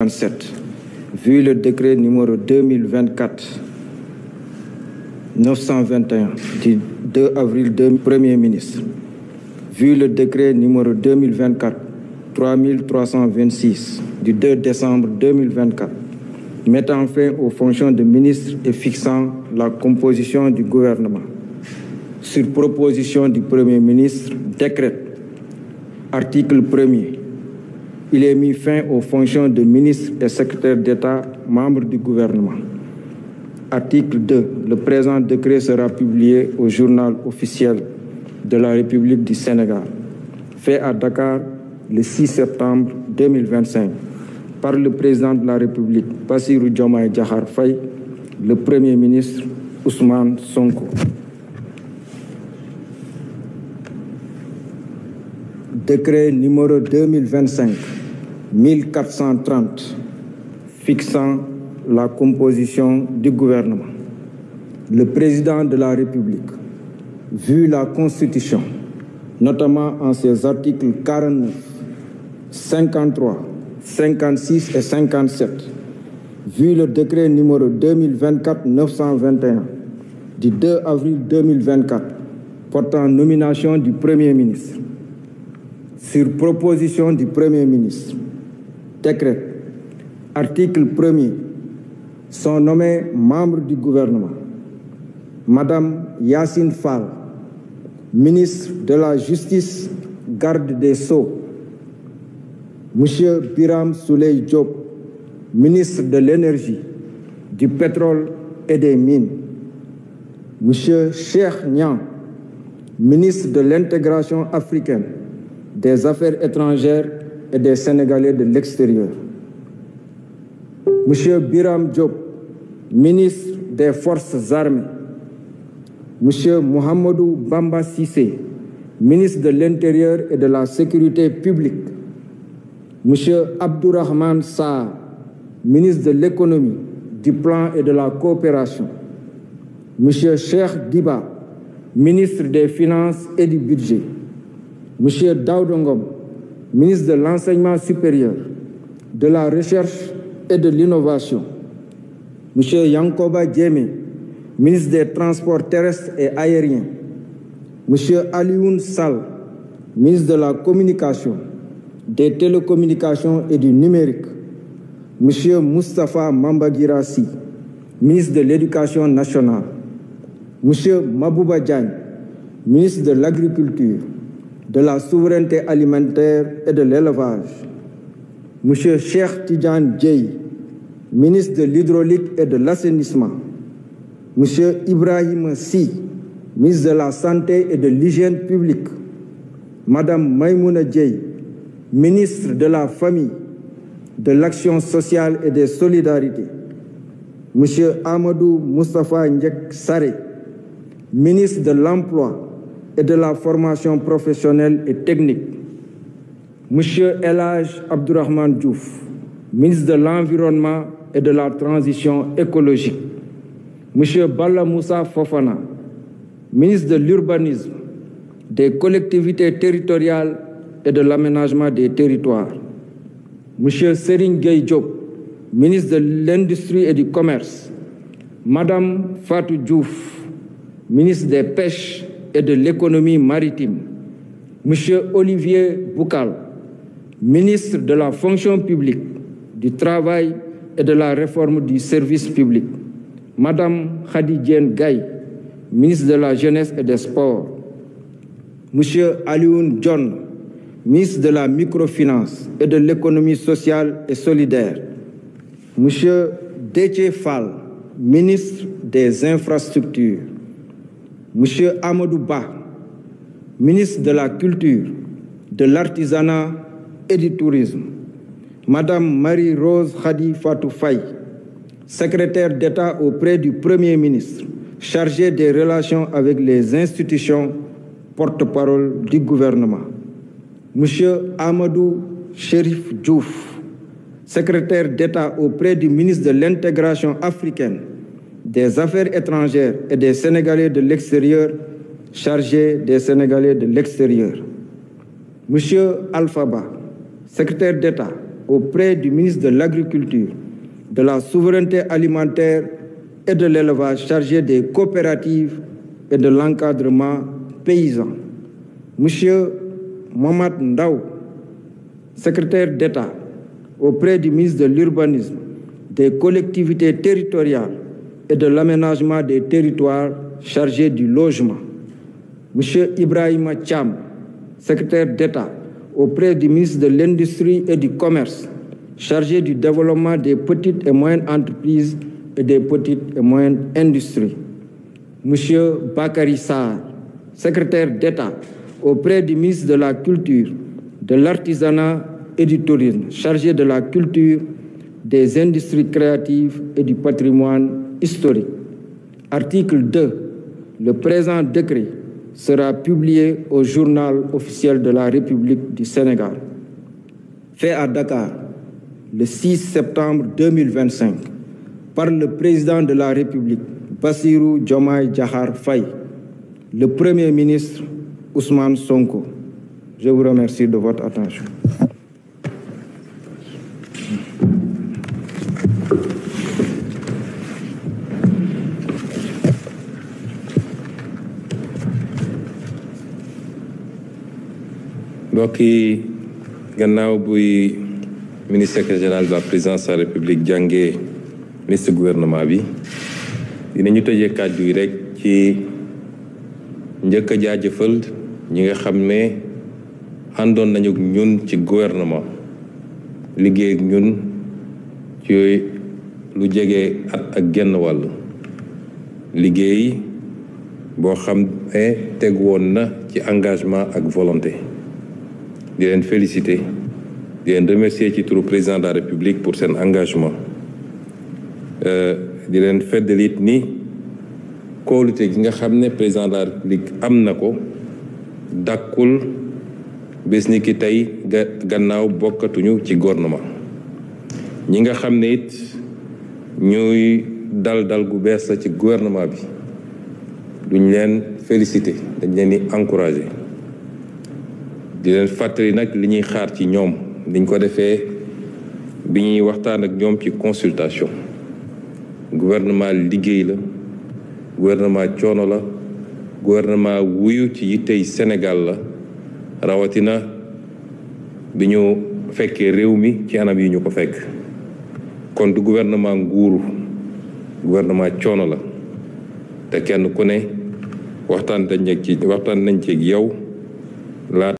vu le décret numéro 2024-921 du 2 avril 2000, Premier ministre, vu le décret numéro 2024-3326 du 2 décembre 2024, mettant fin aux fonctions de ministre et fixant la composition du gouvernement, sur proposition du Premier ministre, décrète, article 1er, il est mis fin aux fonctions de ministre et secrétaire d'État, membres du gouvernement. Article 2. Le présent décret sera publié au journal officiel de la République du Sénégal, fait à Dakar le 6 septembre 2025, par le président de la République, Bassirou Diomaye Diakhar Faye, le Premier ministre Ousmane Sonko. Décret numéro 2025-1430 fixant la composition du gouvernement. Le président de la République, vu la Constitution, notamment en ses articles 49, 53, 56 et 57, vu le décret numéro 2024-921 du 2 avril 2024 portant nomination du Premier ministre, sur proposition du Premier ministre, décret, article 1er, sont nommés membres du gouvernement. Madame Yacine Fall, ministre de la Justice, garde des Sceaux. Monsieur Biram Souleye Diop, ministre de l'Énergie, du Pétrole et des Mines. Monsieur Cheikh Niang, ministre de l'Intégration africaine, des Affaires étrangères et des Sénégalais de l'extérieur. Monsieur Biram Diop, ministre des Forces armées. Monsieur Mohamedou Bamba Sissé, ministre de l'Intérieur et de la Sécurité publique. Monsieur Abdourahmane Sarr, ministre de l'Économie, du Plan et de la Coopération. Monsieur Cheikh Diba, ministre des Finances et du Budget. Monsieur Daouda Ngom, ministre de l'Enseignement supérieur, de la Recherche et de l'Innovation. Monsieur Yankoba Diémé, ministre des Transports terrestres et aériens. Monsieur Alioune Sall, ministre de la Communication, des Télécommunications et du Numérique. Monsieur Moustapha Mambagirassi, ministre de l'Éducation nationale. Monsieur Mabouba Diagne, ministre de l'Agriculture, de la souveraineté alimentaire et de l'élevage. Monsieur Cheikh Tidiane Dièye, ministre de l'Hydraulique et de l'Assainissement. Monsieur Ibrahim Sy, ministre de la Santé et de l'Hygiène publique. Madame Maïmouna Dièye, ministre de la Famille, de l'Action sociale et des Solidarités. Monsieur Amadou Moustapha Ndiek Saré, ministre de l'Emploi et de la formation professionnelle et technique. Monsieur Elhadj Abdourahmane Diouf, ministre de l'Environnement et de la Transition écologique. Monsieur Balla Moussa Fofana, ministre de l'Urbanisme, des collectivités territoriales et de l'aménagement des territoires. Monsieur Serigne Gueye Diop, ministre de l'Industrie et du Commerce. Madame Fatou Diouf, ministre des Pêches et de l'économie maritime. Monsieur Olivier Boukal, ministre de la fonction publique, du travail et de la réforme du service public. Madame Khady Diène Gaye, ministre de la Jeunesse et des Sports. Monsieur Alioune John, ministre de la Microfinance et de l'économie sociale et solidaire. Monsieur Déthié Fall, ministre des Infrastructures. Monsieur Amadou Ba, ministre de la Culture, de l'Artisanat et du Tourisme. Madame Marie-Rose Khady Fatou Faye, secrétaire d'État auprès du Premier ministre, chargée des relations avec les institutions, porte-parole du gouvernement. Monsieur Amadou Chérif Diouf, secrétaire d'État auprès du ministre de l'Intégration africaine, des Affaires étrangères et des Sénégalais de l'extérieur, chargé des Sénégalais de l'extérieur. Monsieur Alpha Ba, secrétaire d'État auprès du ministre de l'Agriculture, de la Souveraineté alimentaire et de l'élevage chargé des coopératives et de l'encadrement paysan. Monsieur Mohamed Ndaw, secrétaire d'État auprès du ministre de l'Urbanisme, des collectivités territoriales et de l'aménagement des territoires chargé du logement. Monsieur Ibrahima Thiam, secrétaire d'État auprès du ministre de l'Industrie et du Commerce, chargé du développement des petites et moyennes entreprises et des petites et moyennes industries. Monsieur Bakary Sarr, secrétaire d'État auprès du ministre de la Culture, de l'Artisanat et du Tourisme, chargé de la culture, des industries créatives et du patrimoine historique. Article 2. Le présent décret sera publié au journal officiel de la République du Sénégal. Fait à Dakar, le 6 septembre 2025, par le président de la République, Bassirou Diomaye Diakhar Faye, le Premier ministre Ousmane Sonko. Je vous remercie de votre attention. mbokk yi gannaaw buy ministre secrétaire général de la présidence de la République jàngee liste gouvernement bi dinañu tëjee kàddu yi rek ci njëkk a jaajëfal ñi nga xam ne àndoon nañu ak ñun ci gouvernement liggéey ak ñun ci lu jege at ak genn wàll liggéey boo xam ne teg woon na ci engagement ak volonté. di leen féliciter di leen remercier ci turu président de la République pour seen engagement di leen feddalit ni kóolute gi nga xam ne président de la République am na ko dàkkul bés ni ki tey gannaaw bokkatuñu ci gouvernement ñi nga xam ne it ñuy dal gu bees la ci gouvernement bi duñ leen féliciter dañ leen di encourager di leen fàttali nag li ñuy xaar ci ñoom liñ ko defee bi ñuy waxtaan ak ñoom ci consultation gouvernement liggéey la gouvernement coono la gouvernement wuyu ci yittey Sénégal la rawatina bi ñu fekkee réew mi ci anam yi ñu ko fekk kon du gouvernement nguuru gouvernement coono la te kenn ku ne waxtaan nañ ci yow